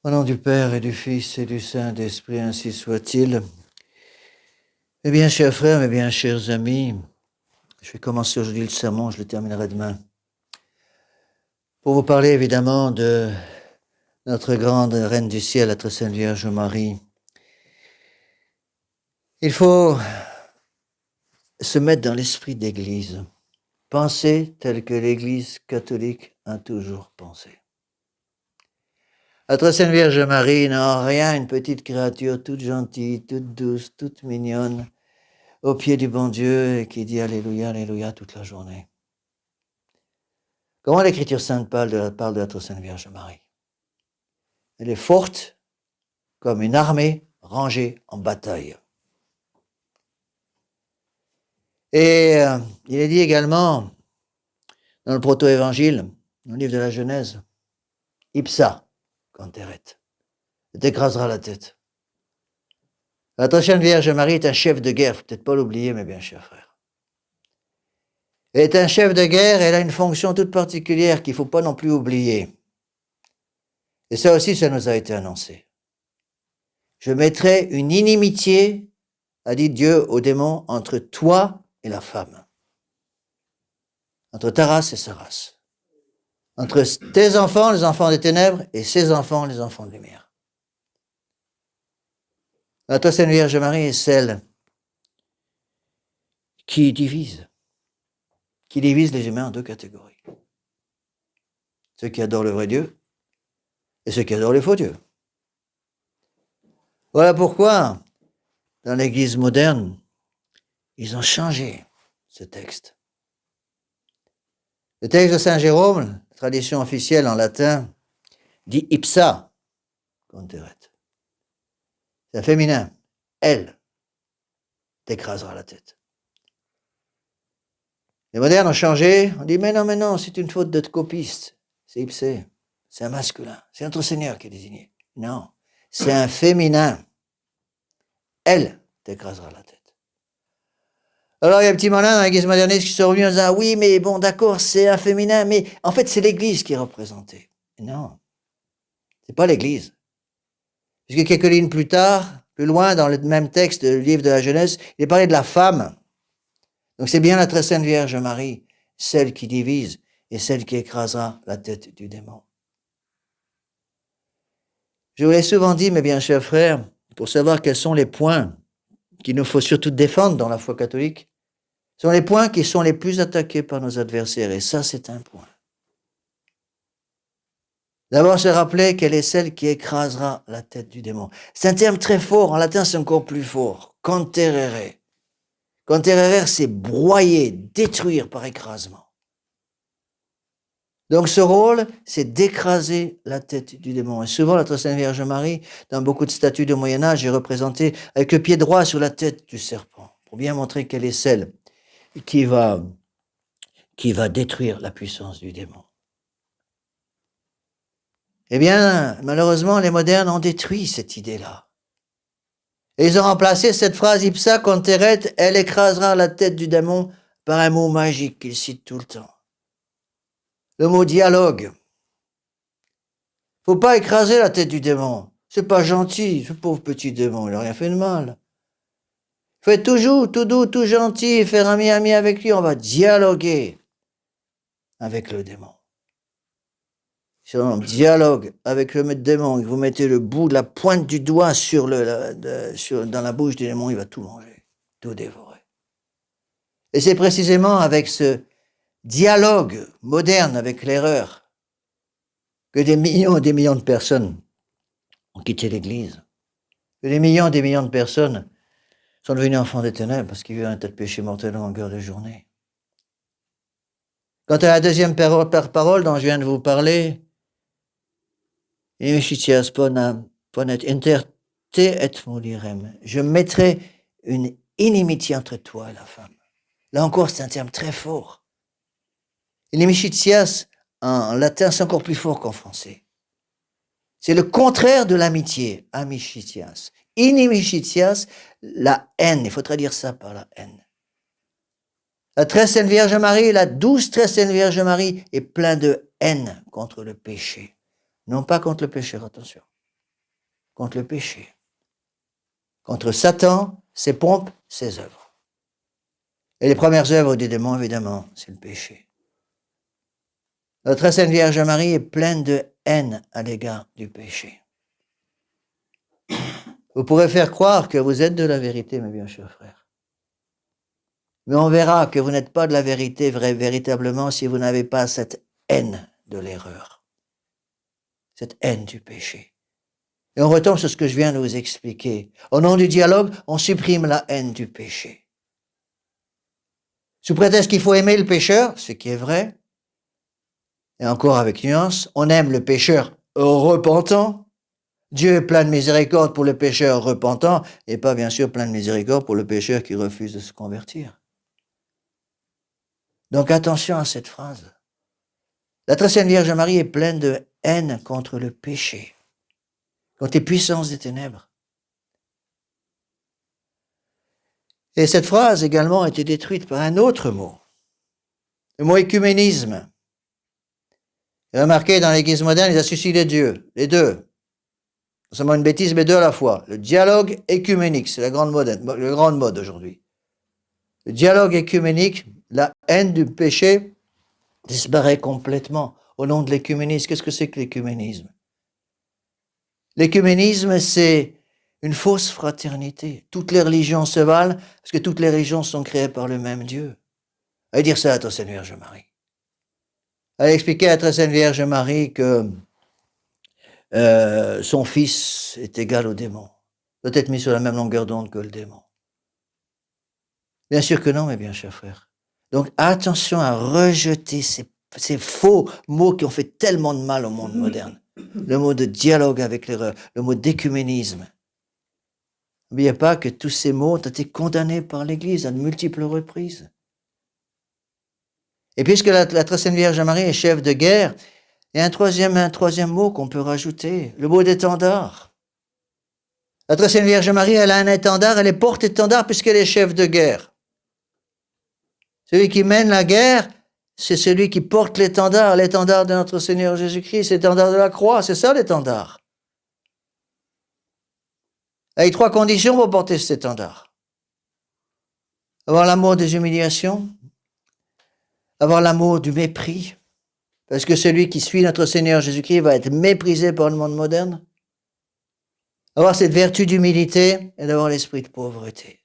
Au nom du Père et du Fils et du Saint-Esprit, ainsi soit-il. Mes bien chers frères, mes bien chers amis, je vais commencer aujourd'hui le sermon, je le terminerai demain. Pour vous parler évidemment de notre grande Reine du Ciel, la très Sainte Vierge Marie. Il faut se mettre dans l'esprit d'Église, penser tel que l'Église catholique a toujours pensé. La très Sainte Vierge Marie n'est en rien une petite créature toute gentille, toute douce, toute mignonne, au pied du bon Dieu et qui dit Alléluia, Alléluia toute la journée. Comment l'Écriture sainte parle de la très Sainte Vierge Marie? Elle est forte comme une armée rangée en bataille. Et il est dit également dans le proto-évangile, dans le livre de la Genèse, Ipsa, Canteret, elle t'écrasera la tête. La très Sainte Vierge Marie est un chef de guerre, il ne faut peut-être pas l'oublier, mes bien chers frères. Elle est un chef de guerre, elle a une fonction toute particulière qu'il ne faut pas non plus oublier. Et ça aussi, ça nous a été annoncé. Je mettrai une inimitié, a dit Dieu au démon, entre toi et la femme. Entre ta race et sa race. Entre tes enfants, les enfants des ténèbres, et ses enfants, les enfants de lumière. La très Sainte Vierge Marie est celle qui divise les humains en deux catégories. Ceux qui adorent le vrai Dieu et ceux qui adorent les faux dieux. Voilà pourquoi, dans l'Église moderne, ils ont changé ce texte. Le texte de Saint Jérôme, la tradition officielle en latin, dit ipsa, conteret. C'est un féminin. Elle t'écrasera la tête. Les modernes ont changé. On dit, mais non, c'est une faute de copiste. C'est ipsé. C'est un masculin. C'est notre Seigneur qui est désigné. Non, c'est un féminin. Elle t'écrasera la tête. Alors, il y a un petit malin dans l'Église moderniste qui sont revenus en disant, oui, mais bon, d'accord, c'est un féminin, mais en fait, c'est l'Église qui est représentée. Non, c'est pas l'Église. Puisque quelques lignes plus tard, plus loin, dans le même texte du livre de la Genèse, il est parlé de la femme. Donc c'est bien la très Sainte Vierge Marie, celle qui divise et celle qui écrasera la tête du démon. Je vous l'ai souvent dit, mes bien chers frères, pour savoir quels sont les points qu'il nous faut surtout défendre dans la foi catholique, ce sont les points qui sont les plus attaqués par nos adversaires, et ça c'est un point. D'abord se rappeler qu'elle est celle qui écrasera la tête du démon. C'est un terme très fort, en latin c'est encore plus fort, conterere. Conterere, c'est broyer, détruire par écrasement. Donc ce rôle, c'est d'écraser la tête du démon. Et souvent, la très Sainte Vierge Marie, dans beaucoup de statues du Moyen-Âge, est représentée avec le pied droit sur la tête du serpent, pour bien montrer qu'elle est celle qui va détruire la puissance du démon. Eh bien, malheureusement, les modernes ont détruit cette idée-là. Et ils ont remplacé cette phrase ipsa conteret, elle écrasera la tête du démon, par un mot magique qu'ils citent tout le temps. Le mot dialogue. Faut pas écraser la tête du démon. C'est pas gentil, ce pauvre petit démon, il n'a rien fait de mal. Faut être toujours tout doux, tout gentil, faire ami avec lui, on va dialoguer avec le démon. Si on dialogue avec le démon, vous mettez le bout de la pointe du doigt dans la bouche du démon, il va tout manger, tout dévorer. Et c'est précisément avec ce dialogue moderne avec l'erreur que des millions et des millions de personnes ont quitté l'Église. Que des millions et des millions de personnes sont devenus enfants des ténèbres parce qu'ils vivent un tas de péchés mortels en longueur de journée. Quant à la deuxième parole dont je viens de vous parler, je mettrai une inimitié entre toi et la femme. Là encore, c'est un terme très fort. Inimicitias, en latin, c'est encore plus fort qu'en français. C'est le contraire de l'amitié, amicitias. Inimicitias, la haine, il faut traduire ça par la haine. La très Sainte Vierge Marie, la douce très Sainte Vierge Marie est pleine de haine contre le péché. Non pas contre le pécheur, attention. contre le péché, contre Satan, ses pompes, ses œuvres. Et les premières œuvres des démons, évidemment, c'est le péché. La très sainte Vierge Marie est pleine de haine à l'égard du péché. Vous pourrez faire croire que vous êtes de la vérité, mes bien chers frères. Mais on verra que vous n'êtes pas de la vérité véritablement si vous n'avez pas cette haine de l'erreur, cette haine du péché. Et on retombe sur ce que je viens de vous expliquer. Au nom du dialogue, on supprime la haine du péché. Sous prétexte qu'il faut aimer le pécheur, ce qui est vrai, et encore avec nuance, on aime le pécheur repentant. Dieu est plein de miséricorde pour le pécheur repentant, et pas bien sûr plein de miséricorde pour le pécheur qui refuse de se convertir. Donc attention à cette phrase. La très sainte Vierge Marie est pleine de haine contre le péché, contre les puissances des ténèbres. Et cette phrase également a été détruite par un autre mot, le mot écuménisme. Remarquez, dans l'Église moderne, il a suscité Dieu, les deux. Non seulement une bêtise, mais deux à la fois. Le dialogue écuménique, c'est la grande mode aujourd'hui. Le dialogue écuménique, la haine du péché disparaît complètement au nom de l'écuménisme. Qu'est-ce que c'est que l'écuménisme? L'écuménisme, c'est une fausse fraternité. Toutes les religions se valent parce que toutes les religions sont créées par le même Dieu. Allez dire ça à la très sainte Vierge Marie. Allez expliquer à la très sainte Vierge Marie que son fils est égal au démon. Doit être mis sur la même longueur d'onde que le démon. Bien sûr que non, mes bien chers frères. Donc attention à rejeter ces faux mots qui ont fait tellement de mal au monde moderne. Le mot de dialogue avec l'erreur, le mot d'écuménisme. N'oubliez pas que tous ces mots ont été condamnés par l'Église à de multiples reprises. Et puisque la très sainte Vierge Marie est chef de guerre, il y a un troisième mot qu'on peut rajouter, le mot d'étendard. La très sainte Vierge Marie, elle a un étendard, elle est porte-étendard puisqu'elle est chef de guerre. Celui qui mène la guerre, c'est celui qui porte l'étendard de notre Seigneur Jésus-Christ, l'étendard de la croix, c'est ça l'étendard. Avec trois conditions pour porter cet étendard. Avoir l'amour des humiliations, avoir l'amour du mépris, parce que celui qui suit notre Seigneur Jésus-Christ va être méprisé par le monde moderne. Avoir cette vertu d'humilité et d'avoir l'esprit de pauvreté.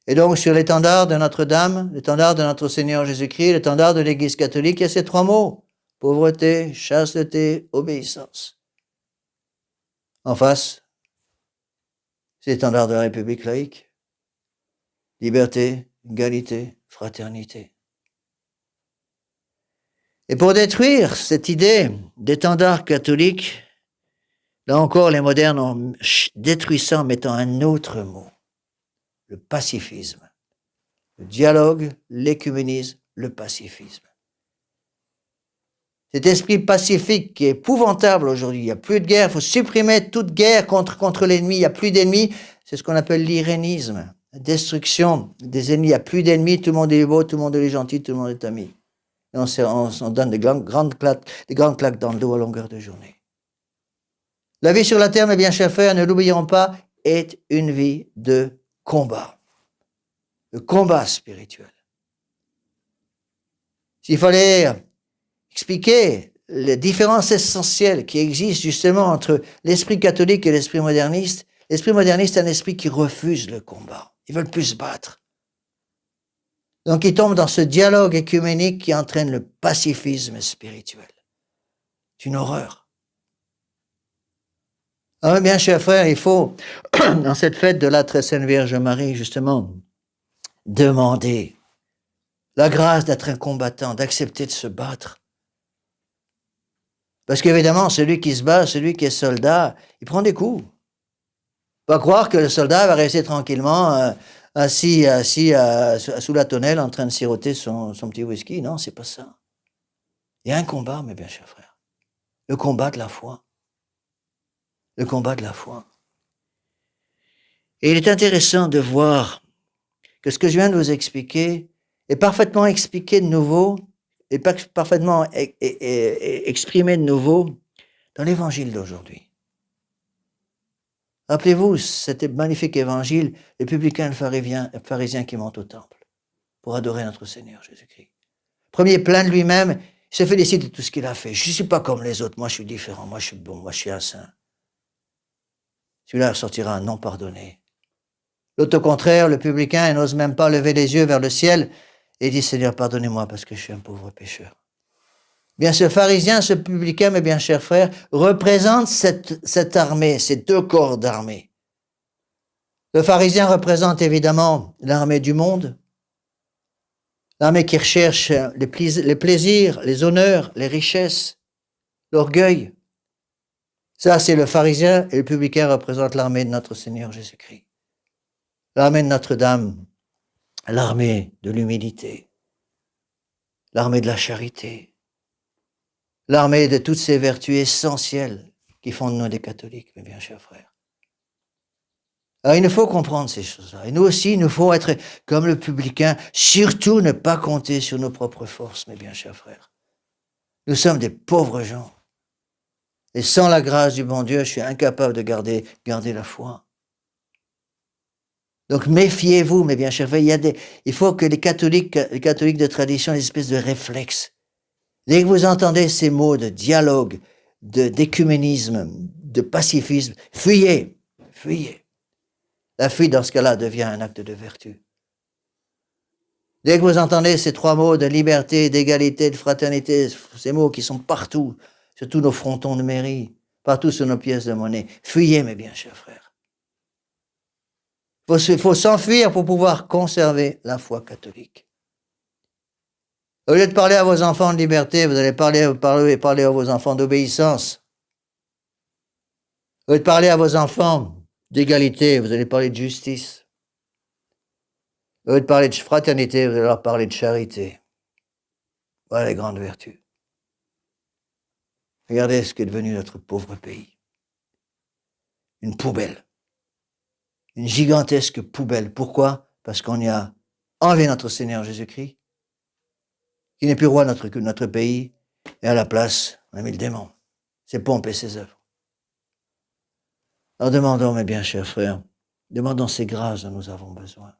Et donc, sur l'étendard de Notre-Dame, l'étendard de notre Seigneur Jésus-Christ, l'étendard de l'Église catholique, il y a ces trois mots. Pauvreté, chasteté, obéissance. En face, c'est l'étendard de la République laïque. Liberté, égalité, fraternité. Et pour détruire cette idée d'étendard catholique, là encore, les modernes ont détruit ça en mettant un autre mot. Le pacifisme. Le dialogue, l'écuménisme, le pacifisme. Cet esprit pacifique qui est épouvantable aujourd'hui. Il n'y a plus de guerre, il faut supprimer toute guerre contre l'ennemi. Il n'y a plus d'ennemis. C'est ce qu'on appelle l'irénisme. La destruction des ennemis. Il n'y a plus d'ennemis, tout le monde est beau, tout le monde est gentil, tout le monde est ami. Et on donne des grandes claques dans le dos à longueur de journée. La vie sur la terre, mes bien chers frères, ne l'oublions pas, est une vie de combat. Le combat spirituel. S'il fallait expliquer les différences essentielles qui existent justement entre l'esprit catholique et l'esprit moderniste est un esprit qui refuse le combat. Ils veulent plus se battre. Donc ils tombent dans ce dialogue écuménique qui entraîne le pacifisme spirituel. C'est une horreur. Alors bien chers frères, il faut, dans cette fête de la très sainte Vierge Marie, justement, demander la grâce d'être un combattant, d'accepter de se battre. Parce qu'évidemment, celui qui se bat, celui qui est soldat, il prend des coups. Pas croire que le soldat va rester tranquillement assis sous la tonnelle en train de siroter son petit whisky. Non, c'est pas ça. Il y a un combat, mes bien chers frères. Le combat de la foi. Le combat de la foi. Et il est intéressant de voir que ce que je viens de vous expliquer est parfaitement expliqué de nouveau, et parfaitement exprimé de nouveau dans l'évangile d'aujourd'hui. Rappelez-vous, cet magnifique évangile, les publicains et les pharisiens qui montent au temple pour adorer notre Seigneur Jésus-Christ. Premier plein de lui-même, il se félicite de tout ce qu'il a fait. Je ne suis pas comme les autres, moi je suis différent, moi je suis bon, moi je suis un saint. Celui-là ressortira non pardonné. L'autre au contraire, le publicain, il n'ose même pas lever les yeux vers le ciel et dit, Seigneur, pardonnez-moi parce que je suis un pauvre pécheur. Bien, ce pharisien, ce publicain, mes bien chers frères, représente cette armée, ces deux corps d'armée. Le pharisien représente évidemment l'armée du monde, l'armée qui recherche les plaisirs, les honneurs, les richesses, l'orgueil. Ça, c'est le pharisien, et le publicain représente l'armée de notre Seigneur Jésus-Christ. L'armée de Notre-Dame, l'armée de l'humilité, l'armée de la charité, l'armée de toutes ces vertus essentielles qui font de nous des catholiques, mes bien chers frères. Alors, il nous faut comprendre ces choses-là. Et nous aussi, il nous faut être comme le publicain, surtout ne pas compter sur nos propres forces, mes bien chers frères. Nous sommes des pauvres gens. Et sans la grâce du bon Dieu, je suis incapable de garder la foi. Donc, méfiez-vous, mes bien chers frères. Il faut que les catholiques de tradition aient une espèce de réflexe. Dès que vous entendez ces mots de dialogue, d'écuménisme, de pacifisme, fuyez. La fuite, dans ce cas-là, devient un acte de vertu. Dès que vous entendez ces trois mots de liberté, d'égalité, de fraternité, ces mots qui sont partout, sur tous nos frontons de mairie, partout sur nos pièces de monnaie, fuyez, mes bien chers frères. Il faut s'enfuir pour pouvoir conserver la foi catholique. Au lieu de parler à vos enfants de liberté, vous allez parler à vos enfants d'obéissance. Au lieu de parler à vos enfants d'égalité, vous allez parler de justice. Au lieu de parler de fraternité, vous allez leur parler de charité. Voilà les grandes vertus. Regardez ce qu'est devenu notre pauvre pays. Une poubelle. Une gigantesque poubelle. Pourquoi? Parce qu'on y a enlevé notre Seigneur Jésus-Christ, qui n'est plus roi de notre pays, et à la place, on a mis le démon. C'est pompe et ses œuvres. Alors demandons, mes bien chers frères, demandons ces grâces dont nous avons besoin.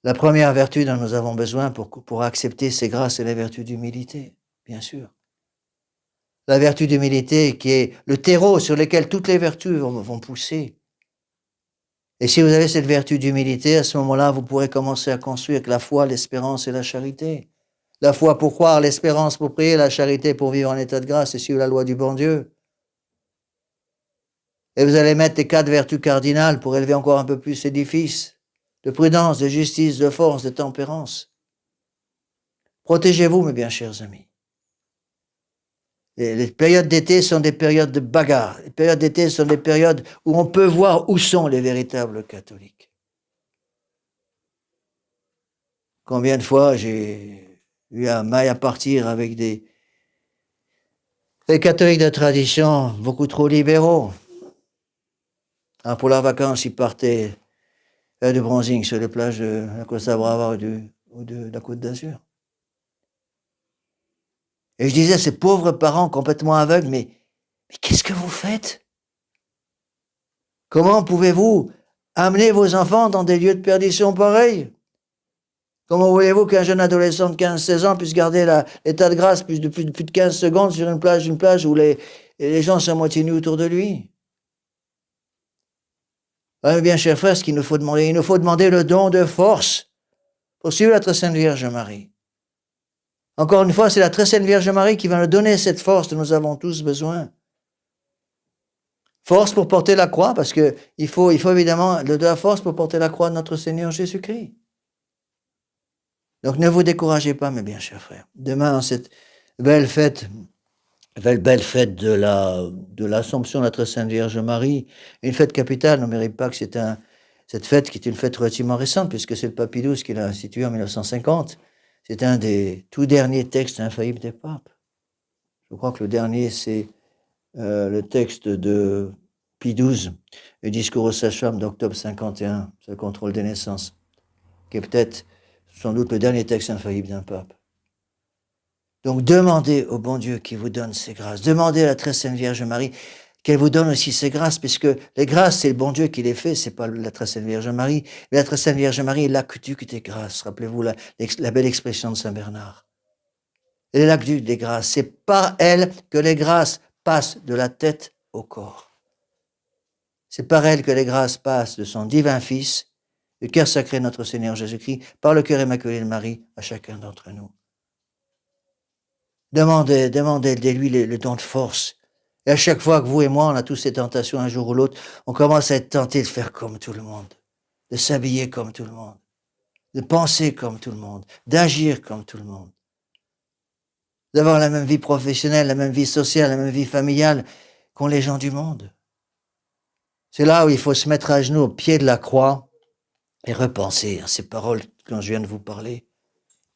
La première vertu dont nous avons besoin pour accepter ces grâces, c'est la vertu d'humilité, bien sûr. La vertu d'humilité qui est le terreau sur lequel toutes les vertus vont pousser. Et si vous avez cette vertu d'humilité, à ce moment-là, vous pourrez commencer à construire avec la foi, l'espérance et la charité. La foi pour croire, l'espérance pour prier, la charité pour vivre en état de grâce et suivre la loi du bon Dieu. Et vous allez mettre les 4 vertus cardinales pour élever encore un peu plus l'édifice de prudence, de justice, de force, de tempérance. Protégez-vous, mes bien chers amis. Les périodes d'été sont des périodes de bagarre. Les périodes d'été sont des périodes où on peut voir où sont les véritables catholiques. Combien de fois j'ai eu un maille à partir avec des catholiques de tradition beaucoup trop libéraux. Alors pour leurs vacances, ils partaient faire du bronzing sur les plages de la Costa Brava ou de la Côte d'Azur. Et je disais à ces pauvres parents complètement aveugles, mais qu'est-ce que vous faites? Comment pouvez-vous amener vos enfants dans des lieux de perdition pareils? Comment voulez-vous qu'un jeune adolescent de 15-16 ans puisse garder l'état de grâce plus de 15 secondes sur une plage où les gens sont à moitié nus autour de lui? Ouais, bien, chers frères, ce qu'il nous faut demander, il nous faut demander le don de force pour suivre la très sainte Vierge Marie. Encore une fois, c'est la très sainte Vierge Marie qui va nous donner cette force dont nous avons tous besoin. Force pour porter la croix, parce que il faut évidemment de la force pour porter la croix de notre Seigneur Jésus-Christ. Donc ne vous découragez pas, mes bien chers frères. Demain, cette belle fête de l'Assomption de la très sainte Vierge Marie, une fête capitale, n'oubliez pas que cette fête qui est une fête relativement récente, puisque c'est le pape Pie XII qui l'a instituée en 1950. C'est un des tout derniers textes infaillibles des papes. Je crois que le dernier, c'est le texte de Pie XII, le discours aux sages-femmes d'octobre 51, sur le contrôle des naissances, qui est peut-être, sans doute, le dernier texte infaillible d'un pape. Donc demandez au bon Dieu qui vous donne ces grâces. Demandez à la très sainte Vierge Marie qu'elle vous donne aussi ces grâces, puisque les grâces, c'est le bon Dieu qui les fait, c'est pas la très sainte Vierge Marie. Mais la très sainte Vierge Marie est l'aqueduc des grâces. Rappelez-vous la belle expression de Saint Bernard. Elle est l'aqueduc des grâces. C'est par elle que les grâces passent de la tête au corps. C'est par elle que les grâces passent de son divin Fils, le cœur sacré de notre Seigneur Jésus-Christ, par le cœur immaculé de Marie, à chacun d'entre nous. Demandez lui le don de force. Et à chaque fois que vous et moi, on a tous ces tentations un jour ou l'autre, on commence à être tenté de faire comme tout le monde, de s'habiller comme tout le monde, de penser comme tout le monde, d'agir comme tout le monde, d'avoir la même vie professionnelle, la même vie sociale, la même vie familiale qu'ont les gens du monde. C'est là où il faut se mettre à genoux au pied de la croix et repenser à ces paroles dont je viens de vous parler.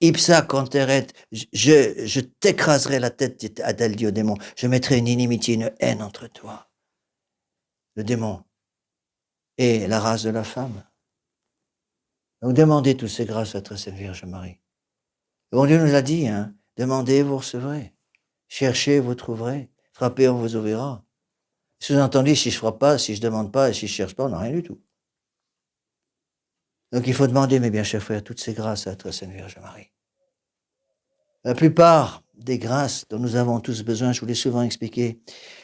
Ipsa conteret, je t'écraserai la tête, a-t-elle dit au démon. Je mettrai une inimitié, une haine entre toi, le démon, et la race de la femme. Donc demandez toutes ces grâces à très sainte Vierge Marie. Le bon Dieu nous a dit, demandez, vous recevrez. Cherchez, vous trouverez. Frappez, on vous ouvrira. Sous-entendu, si je ne frappe pas, si je ne demande pas et si je ne cherche pas, on n'a rien du tout. Donc il faut demander, mes bien chers frères, toutes ces grâces à la très sainte Vierge Marie. La plupart des grâces dont nous avons tous besoin, je vous l'ai souvent expliqué,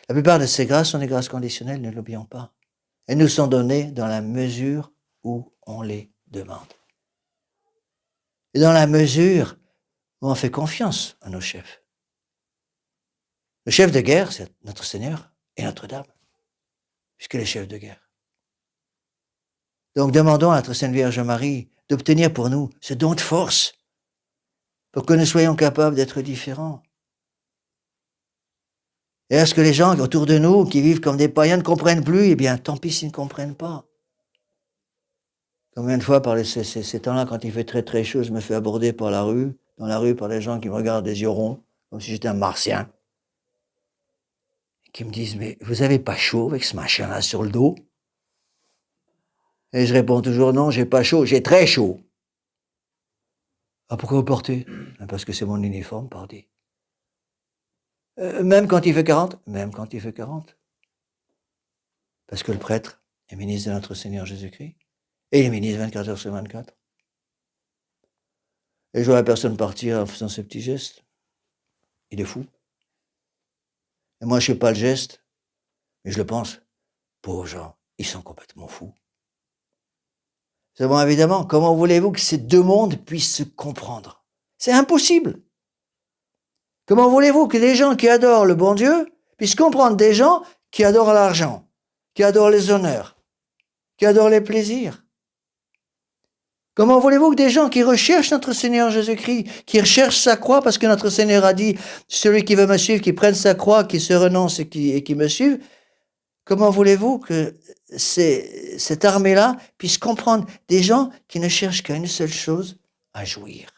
la plupart de ces grâces sont des grâces conditionnelles, ne l'oublions pas. Elles nous sont données dans la mesure où on les demande. Et dans la mesure où on fait confiance à nos chefs. Le chef de guerre, c'est notre Seigneur et Notre-Dame, puisqu'il est chef de guerre. Donc demandons à notre Sainte Vierge Marie d'obtenir pour nous ce don de force pour que nous soyons capables d'être différents. Et est-ce que les gens autour de nous, qui vivent comme des païens, ne comprennent plus? Eh bien, tant pis s'ils ne comprennent pas. Combien de fois, par ces temps-là, quand il fait très très chaud, je me fais aborder dans la rue, par des gens qui me regardent des yeux ronds, comme si j'étais un martien, et qui me disent, mais vous avez pas chaud avec ce machin-là sur le dos? Et je réponds toujours, non, j'ai pas chaud, j'ai très chaud. Ah, pourquoi vous portez? Parce que c'est mon uniforme, pardi. Même quand il fait 40? Même quand il fait 40. Parce que le prêtre est ministre de notre Seigneur Jésus-Christ. Et il est ministre 24 heures sur 24. Et je vois la personne partir en faisant ce petit geste. Il est fou. Et moi, je ne fais pas le geste, mais je le pense. Pauvres gens, ils sont complètement fous. C'est bon, évidemment, comment voulez-vous que ces deux mondes puissent se comprendre? C'est impossible. Comment voulez-vous que des gens qui adorent le bon Dieu puissent comprendre des gens qui adorent l'argent, qui adorent les honneurs, qui adorent les plaisirs? Comment voulez-vous que des gens qui recherchent notre Seigneur Jésus-Christ, qui recherchent sa croix, parce que notre Seigneur a dit, celui qui veut me suivre, qui prenne sa croix, qui se renonce et qui me suive, comment voulez-vous que cette armée-là puisse comprendre des gens qui ne cherchent qu'à une seule chose, à jouir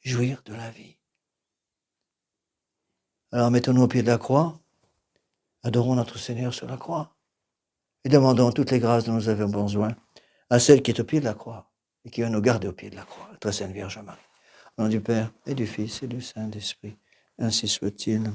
de la vie? Alors mettons-nous au pied de la croix, adorons notre Seigneur sur la croix, et demandons toutes les grâces dont nous avons besoin à celle qui est au pied de la croix, et qui va nous garder au pied de la croix, la très sainte Vierge Marie. Au nom du Père, et du Fils, et du Saint-Esprit, ainsi soit-il.